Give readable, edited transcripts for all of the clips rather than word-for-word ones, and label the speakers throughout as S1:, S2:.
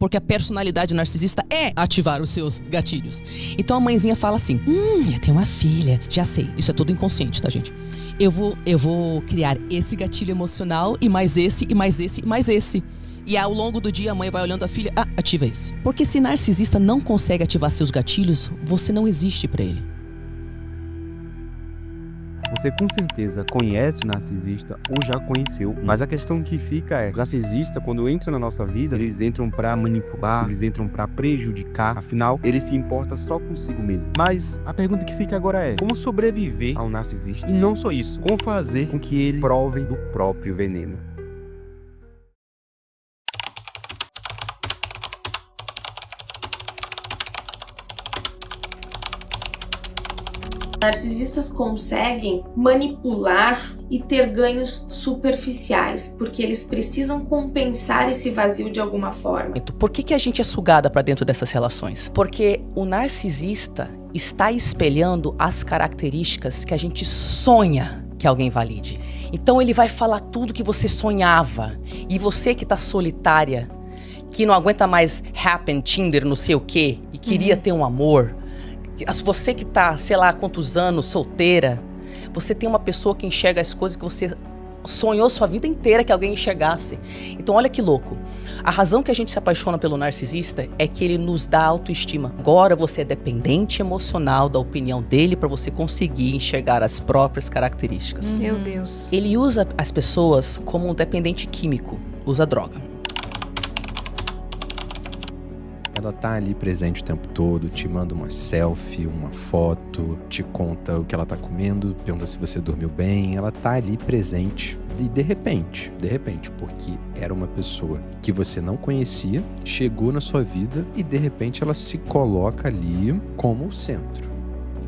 S1: Porque a personalidade narcisista é ativar os seus gatilhos. Então a mãezinha fala assim, eu tenho uma filha, já sei, isso é tudo inconsciente, tá, gente? Eu vou criar esse gatilho emocional e mais esse, e mais esse, e mais esse. E ao longo do dia a mãe vai olhando a filha, ativa esse. Porque se narcisista não consegue ativar seus gatilhos, você não existe pra ele.
S2: Você com certeza conhece o narcisista ou já conheceu, mas a questão que fica é, os narcisistas, quando entram na nossa vida, eles entram pra manipular, eles entram pra prejudicar, afinal, ele se importa só consigo mesmo. Mas a pergunta que fica agora é, como sobreviver ao narcisista? E não só isso, como fazer com que eles provem do próprio veneno?
S3: Narcisistas conseguem manipular e ter ganhos superficiais, porque eles precisam compensar esse vazio de alguma forma.
S1: Por que a gente é sugada para dentro dessas relações? Porque o narcisista está espelhando as características que a gente sonha que alguém valide. Então ele vai falar tudo que você sonhava. E você que está solitária, que não aguenta mais Happn, Tinder, não sei o quê, e queria ter um amor... Você que tá, sei lá, há quantos anos, solteira, você tem uma pessoa que enxerga as coisas que você sonhou sua vida inteira que alguém enxergasse. Então olha que louco. A razão que a gente se apaixona pelo narcisista é que ele nos dá autoestima. Agora você é dependente emocional da opinião dele para você conseguir enxergar as próprias características.
S4: Meu Deus.
S1: Ele usa as pessoas como um dependente químico, usa droga.
S5: Ela tá ali presente o tempo todo, te manda uma selfie, uma foto, te conta o que ela tá comendo, pergunta se você dormiu bem. Ela tá ali presente e de repente, porque era uma pessoa que você não conhecia, chegou na sua vida e de repente ela se coloca ali como o centro.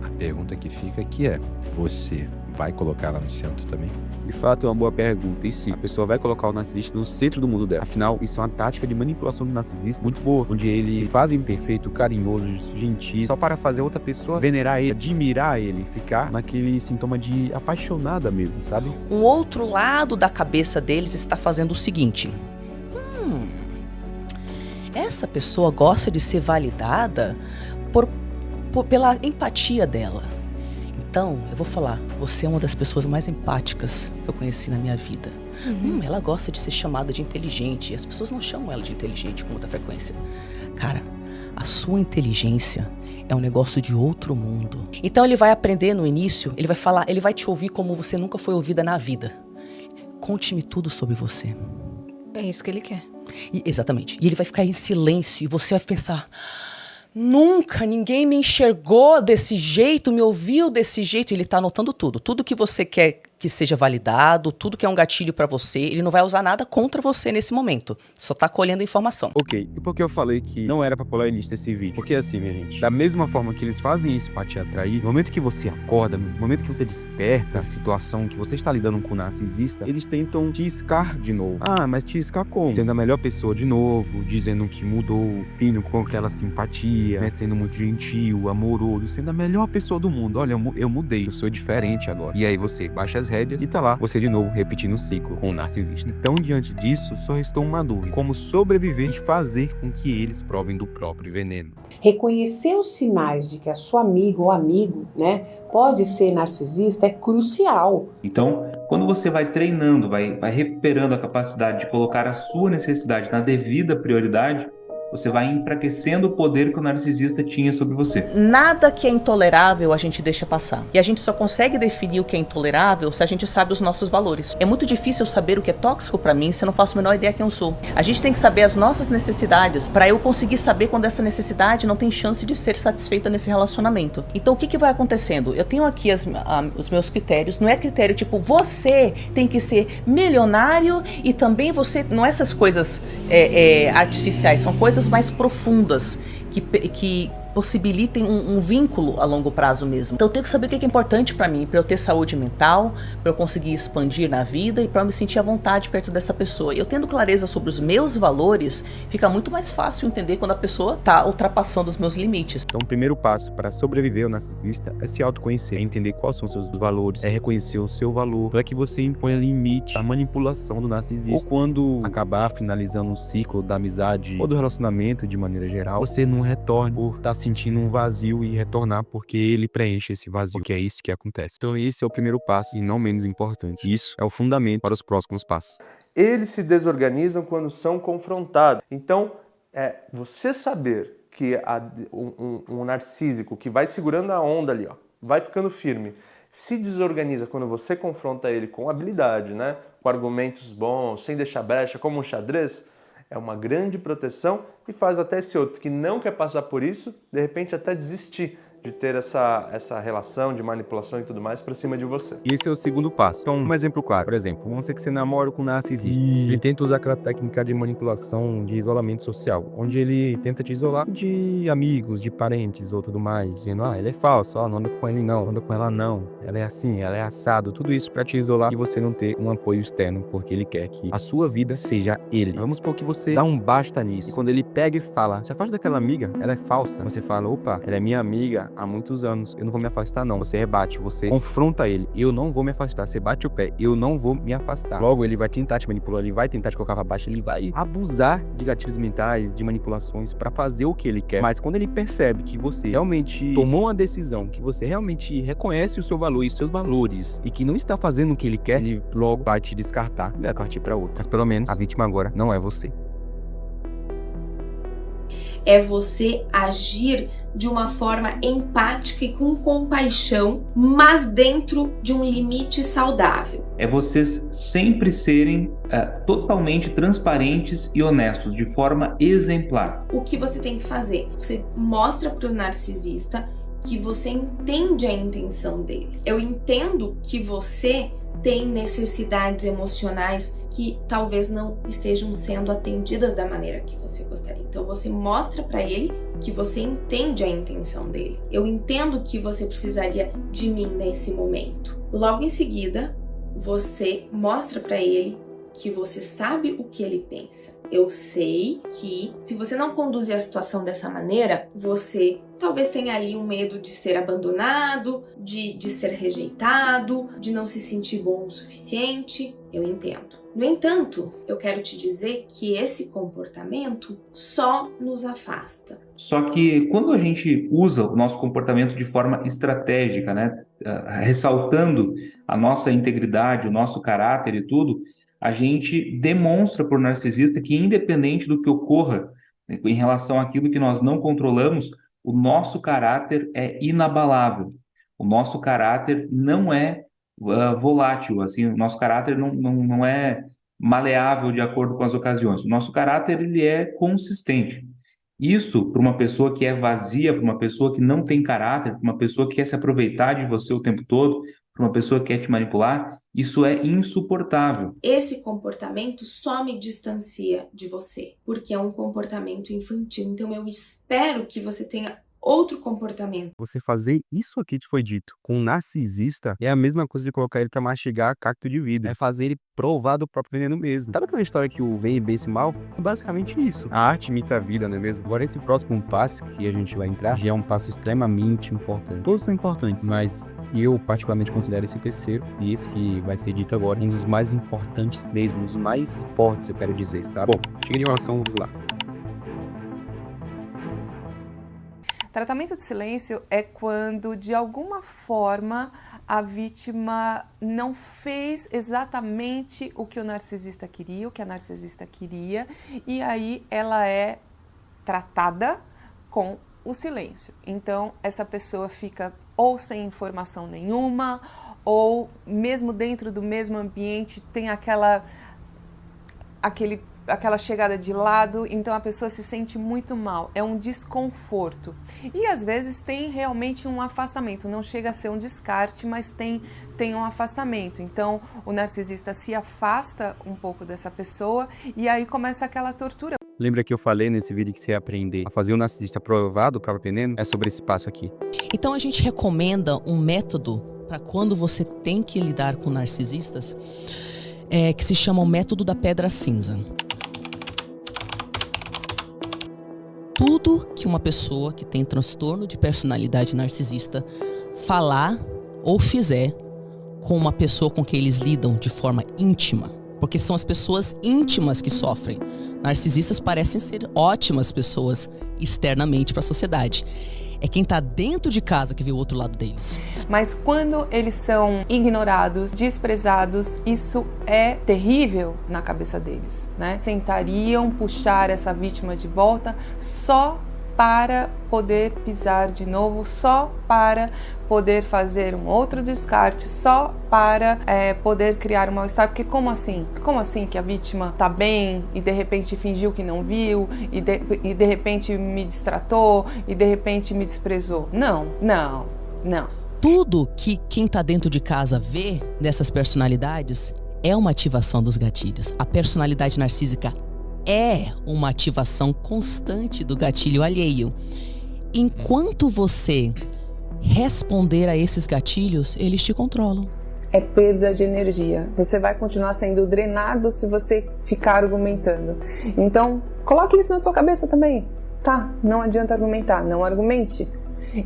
S5: A pergunta que fica aqui é, você vai colocar ela no centro também?
S2: De fato, é uma boa pergunta. E sim, a pessoa vai colocar o narcisista no centro do mundo dela. Afinal, isso é uma tática de manipulação do narcisista muito boa, onde ele se faz imperfeito, carinhoso, gentil, só para fazer outra pessoa venerar ele, admirar ele, ficar naquele sintoma de apaixonada mesmo, sabe?
S1: Um outro lado da cabeça deles está fazendo o seguinte. Essa pessoa gosta de ser validada pela empatia dela. Então, eu vou falar, você é uma das pessoas mais empáticas que eu conheci na minha vida. Ela gosta de ser chamada de inteligente. As pessoas não chamam ela de inteligente com muita frequência. Cara, a sua inteligência é um negócio de outro mundo. Então ele vai aprender no início, ele vai falar, ele vai te ouvir como você nunca foi ouvida na vida. Conte-me tudo sobre você.
S4: É isso que ele quer.
S1: Exatamente. E ele vai ficar em silêncio e você vai pensar... Nunca ninguém me enxergou desse jeito, me ouviu desse jeito. Ele tá anotando tudo. Tudo que você quer que seja validado, tudo que é um gatilho pra você. Ele não vai usar nada contra você nesse momento. Só tá colhendo informação.
S2: Ok, e por que eu falei que não era pra pular o início desse vídeo? Porque assim, minha gente, da mesma forma que eles fazem isso pra te atrair, no momento que você acorda, no momento que você desperta a situação que você está lidando com o narcisista, eles tentam te iscar de novo. Mas te iscar como? Sendo a melhor pessoa de novo, dizendo que mudou, tendo com aquela simpatia, né, sendo muito gentil, amoroso, sendo a melhor pessoa do mundo. Olha, eu mudei, eu sou diferente agora. E aí você baixa as rédeas e tá lá, você de novo repetindo o ciclo com o narcisista. Então, diante disso, só restou uma dúvida: como sobreviver e fazer com que eles provem do próprio veneno.
S6: Reconhecer os sinais de que a sua amiga ou amigo, né, pode ser narcisista é crucial.
S7: Então, quando você vai treinando, vai recuperando a capacidade de colocar a sua necessidade na devida prioridade, você vai enfraquecendo o poder que o narcisista tinha sobre você.
S1: Nada que é intolerável a gente deixa passar. E a gente só consegue definir o que é intolerável se a gente sabe os nossos valores. É muito difícil saber o que é tóxico pra mim se eu não faço a menor ideia quem eu sou. A gente tem que saber as nossas necessidades pra eu conseguir saber quando essa necessidade não tem chance de ser satisfeita nesse relacionamento. Então o que vai acontecendo? Eu tenho aqui os meus critérios. Não é critério tipo, você tem que ser milionário e também você... Não é essas coisas artificiais, são coisas mais profundas que possibilitem um vínculo a longo prazo mesmo. Então eu tenho que saber o que é importante para mim, para eu ter saúde mental, para eu conseguir expandir na vida e para eu me sentir à vontade perto dessa pessoa. E eu tendo clareza sobre os meus valores, fica muito mais fácil entender quando a pessoa está ultrapassando os meus limites.
S2: Então, o primeiro passo para sobreviver ao narcisista é se autoconhecer, é entender quais são os seus valores, é reconhecer o seu valor, para que você imponha limite à manipulação do narcisista. Ou quando acabar finalizando um ciclo da amizade ou do relacionamento de maneira geral, você não retorne por estar sentindo um vazio e retornar porque ele preenche esse vazio, porque é isso que acontece. Então, esse é o primeiro passo e não menos importante. Isso é o fundamento para os próximos passos.
S8: Eles se desorganizam quando são confrontados. Então, você saber que um narcísico que vai segurando a onda ali, ó, vai ficando firme, se desorganiza quando você confronta ele com habilidade, né? Com argumentos bons, sem deixar brecha, como um xadrez, é uma grande proteção e faz até esse outro que não quer passar por isso, de repente até desistir de ter essa relação de manipulação e tudo mais pra cima de você.
S2: Esse é o segundo passo. Então, um exemplo claro. Por exemplo, vamos dizer que você namora com um narcisista. Ele tenta usar aquela técnica de manipulação, de isolamento social, onde ele tenta te isolar de amigos, de parentes ou tudo mais, dizendo, ele é falso, não anda com ele não anda com ela não, ela é assim, ela é assado, tudo isso pra te isolar e você não ter um apoio externo, porque ele quer que a sua vida seja ele. Vamos supor que você dá um basta nisso. E quando ele pega e fala, se afasta daquela amiga, ela é falsa. Você fala, opa, ela é minha amiga há muitos anos, eu não vou me afastar não. Você rebate, você confronta ele, eu não vou me afastar. Você bate o pé, eu não vou me afastar. Logo, ele vai tentar te manipular, ele vai tentar te colocar pra baixo, ele vai abusar de gatilhos mentais, de manipulações pra fazer o que ele quer. Mas quando ele percebe que você realmente tomou uma decisão, que você realmente reconhece o seu valor e os seus valores, e que não está fazendo o que ele quer, ele logo vai te descartar e vai partir pra outra. Mas pelo menos a vítima agora não é você.
S3: É você agir de uma forma empática e com compaixão, mas dentro de um limite saudável.
S7: É vocês sempre serem totalmente transparentes e honestos, de forma exemplar.
S3: O que você tem que fazer? Você mostra para o narcisista que você entende a intenção dele. Eu entendo que você tem necessidades emocionais que talvez não estejam sendo atendidas da maneira que você gostaria. Então você mostra para ele que você entende a intenção dele. Eu entendo que você precisaria de mim nesse momento. Logo em seguida, você mostra para ele que você sabe o que ele pensa. Eu sei que se você não conduzir a situação dessa maneira, você talvez tenha ali um medo de ser abandonado, de ser rejeitado, de não se sentir bom o suficiente. Eu entendo. No entanto, eu quero te dizer que esse comportamento só nos afasta.
S7: Só que quando a gente usa o nosso comportamento de forma estratégica, né, ressaltando a nossa integridade, o nosso caráter e tudo, a gente demonstra para o narcisista que, independente do que ocorra, né, em relação àquilo que nós não controlamos, o nosso caráter é inabalável. O nosso caráter não é volátil, assim, o nosso caráter não é maleável de acordo com as ocasiões. O nosso caráter ele é consistente. Isso, para uma pessoa que é vazia, para uma pessoa que não tem caráter, para uma pessoa que quer se aproveitar de você o tempo todo, para uma pessoa que quer te manipular, isso é insuportável.
S3: Esse comportamento só me distancia de você, porque é um comportamento infantil. Então eu espero que você tenha outro comportamento.
S2: Você fazer isso aqui que foi dito com um narcisista é a mesma coisa de colocar ele pra mastigar cacto de vidro. É fazer ele provar do próprio veneno mesmo. Sabe aquela história que o bem vence o mal? É basicamente isso. A arte imita a vida, não é mesmo? Agora esse próximo passo que a gente vai entrar já é um passo extremamente importante. Todos são importantes, mas eu particularmente considero esse terceiro e esse que vai ser dito agora um dos mais importantes mesmo, um dos mais fortes, eu quero dizer, sabe? Bom, chega de enrolação, vamos lá.
S9: Tratamento de silêncio é quando, de alguma forma, a vítima não fez exatamente o que o narcisista queria, o que a narcisista queria, e aí ela é tratada com o silêncio. Então, essa pessoa fica ou sem informação nenhuma, ou mesmo dentro do mesmo ambiente tem aquele aquela chegada de lado, então a pessoa se sente muito mal, é um desconforto. E às vezes tem realmente um afastamento, não chega a ser um descarte, mas tem um afastamento. Então o narcisista se afasta um pouco dessa pessoa e aí começa aquela tortura.
S2: Lembra que eu falei nesse vídeo que você ia aprender a fazer o narcisista aprovado para aprendendo? É sobre esse passo aqui.
S1: Então a gente recomenda um método para quando você tem que lidar com narcisistas, que se chama o método da pedra cinza. Tudo que uma pessoa que tem transtorno de personalidade narcisista falar ou fizer com uma pessoa com quem eles lidam de forma íntima, porque são as pessoas íntimas que sofrem. Narcisistas parecem ser ótimas pessoas externamente para a sociedade. É quem está dentro de casa que vê o outro lado deles.
S9: Mas quando eles são ignorados, desprezados, isso é terrível na cabeça deles, né? Tentariam puxar essa vítima de volta só para poder pisar de novo, só para poder fazer um outro descarte, só para poder criar um mal-estar. Porque como assim? Como assim que a vítima tá bem e de repente fingiu que não viu e de repente me distratou e de repente me desprezou? Não.
S1: Tudo que quem tá dentro de casa vê dessas personalidades é uma ativação dos gatilhos. A personalidade narcísica é uma ativação constante do gatilho alheio. Enquanto você responder a esses gatilhos, eles te controlam.
S4: É perda de energia. Você vai continuar sendo drenado se você ficar argumentando. Então, coloque isso na tua cabeça também. Tá, não adianta argumentar, não argumente.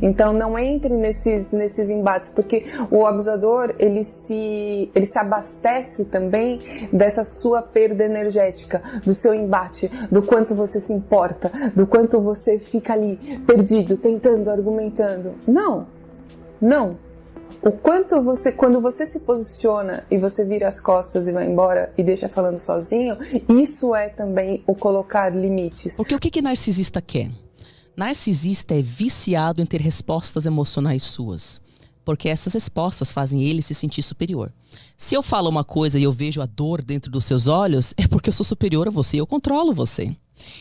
S4: Então não entre nesses embates, porque o abusador ele se abastece também dessa sua perda energética, do seu embate, do quanto você se importa, do quanto você fica ali perdido, tentando, argumentando. Não. O quanto quando você se posiciona e você vira as costas e vai embora e deixa falando sozinho, isso é também o colocar limites.
S1: Porque o que narcisista quer? Narcisista é viciado em ter respostas emocionais suas, porque essas respostas fazem ele se sentir superior. Se eu falo uma coisa e eu vejo a dor dentro dos seus olhos, é porque eu sou superior a você e eu controlo você.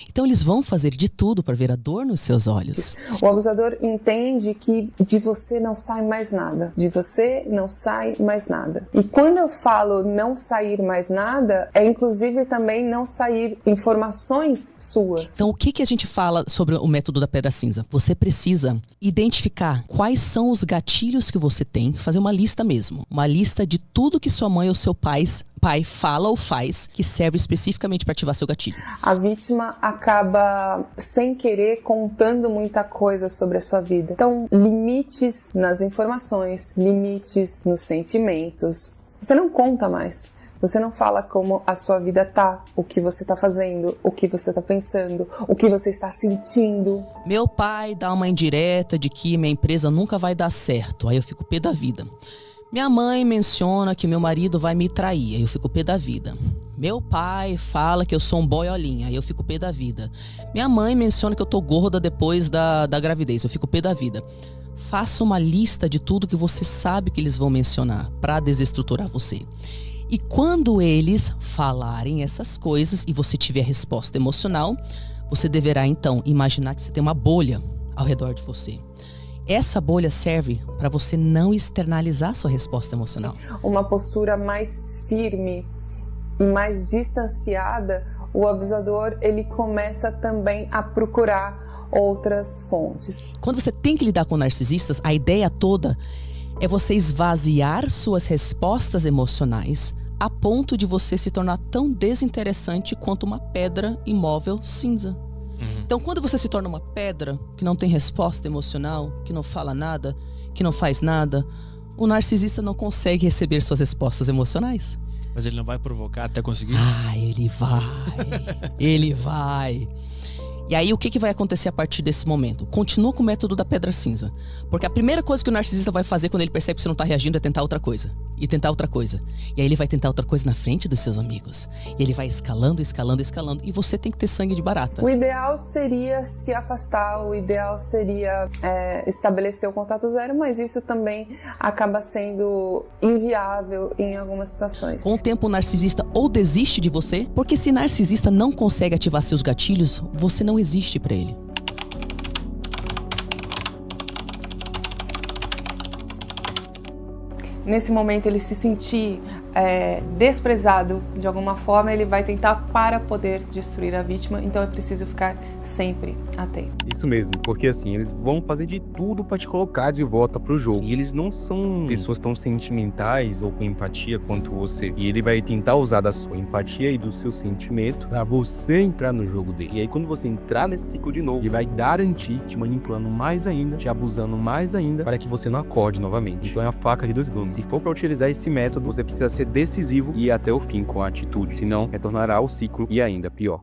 S1: Então eles vão fazer de tudo para ver a dor nos seus olhos.
S4: O abusador entende que de você não sai mais nada. De você não sai mais nada. E quando eu falo não sair mais nada, é inclusive também não sair informações suas.
S1: Então o que a gente fala sobre o método da pedra cinza? Você precisa identificar quais são os gatilhos que você tem, fazer uma lista mesmo. Uma lista de tudo que sua mãe ou seu pai fala ou faz que serve especificamente para ativar seu gatilho.
S4: A vítima acaba sem querer contando muita coisa sobre a sua vida. Então, limites nas informações, limites nos sentimentos. Você não conta mais. Você não fala como a sua vida tá, o que você tá fazendo, o que você tá pensando, o que você está sentindo.
S1: Meu pai dá uma indireta de que minha empresa nunca vai dar certo. Aí eu fico pé da vida. Minha mãe menciona que meu marido vai me trair, aí eu fico pé da vida. Meu pai fala que eu sou um boiolinha, aí eu fico pé da vida. Minha mãe menciona que eu tô gorda depois da gravidez, eu fico pé da vida. Faça uma lista de tudo que você sabe que eles vão mencionar para desestruturar você. E quando eles falarem essas coisas e você tiver resposta emocional, você deverá então imaginar que você tem uma bolha ao redor de você. Essa bolha serve para você não externalizar sua resposta emocional.
S4: Uma postura mais firme e mais distanciada, o abusador ele começa também a procurar outras fontes.
S1: Quando você tem que lidar com narcisistas, a ideia toda é você esvaziar suas respostas emocionais a ponto de você se tornar tão desinteressante quanto uma pedra imóvel cinza. Então, quando você se torna uma pedra que não tem resposta emocional, que não fala nada, que não faz nada, o narcisista não consegue receber suas respostas emocionais.
S10: Mas ele não vai provocar até conseguir?
S1: Ah, ele vai. Ele vai. E aí, o que vai acontecer a partir desse momento? Continua com o método da pedra cinza. Porque a primeira coisa que o narcisista vai fazer quando ele percebe que você não tá reagindo é tentar outra coisa. E tentar outra coisa. E aí ele vai tentar outra coisa na frente dos seus amigos. E ele vai escalando, escalando, escalando. E você tem que ter sangue de barata.
S4: O ideal seria se afastar, o ideal seria estabelecer o contato zero, mas isso também acaba sendo inviável em algumas situações.
S1: Com o tempo, o narcisista ou desiste de você, porque se narcisista não consegue ativar seus gatilhos, você não existe pra ele.
S9: Nesse momento ele se sentir desprezado de alguma forma, ele vai tentar para poder destruir a vítima, então é preciso ficar sempre atento.
S2: Isso mesmo, porque assim, eles vão fazer de tudo pra te colocar de volta pro jogo. E eles não são pessoas tão sentimentais ou com empatia quanto você. E ele vai tentar usar da sua empatia e do seu sentimento pra você entrar no jogo dele. E aí quando você entrar nesse ciclo de novo, ele vai garantir te manipulando mais ainda, te abusando mais ainda, para que você não acorde novamente. Então é a faca de dois gumes. Se for pra utilizar esse método, você precisa ser decisivo e ir até o fim com a atitude, senão retornará ao ciclo e ainda pior.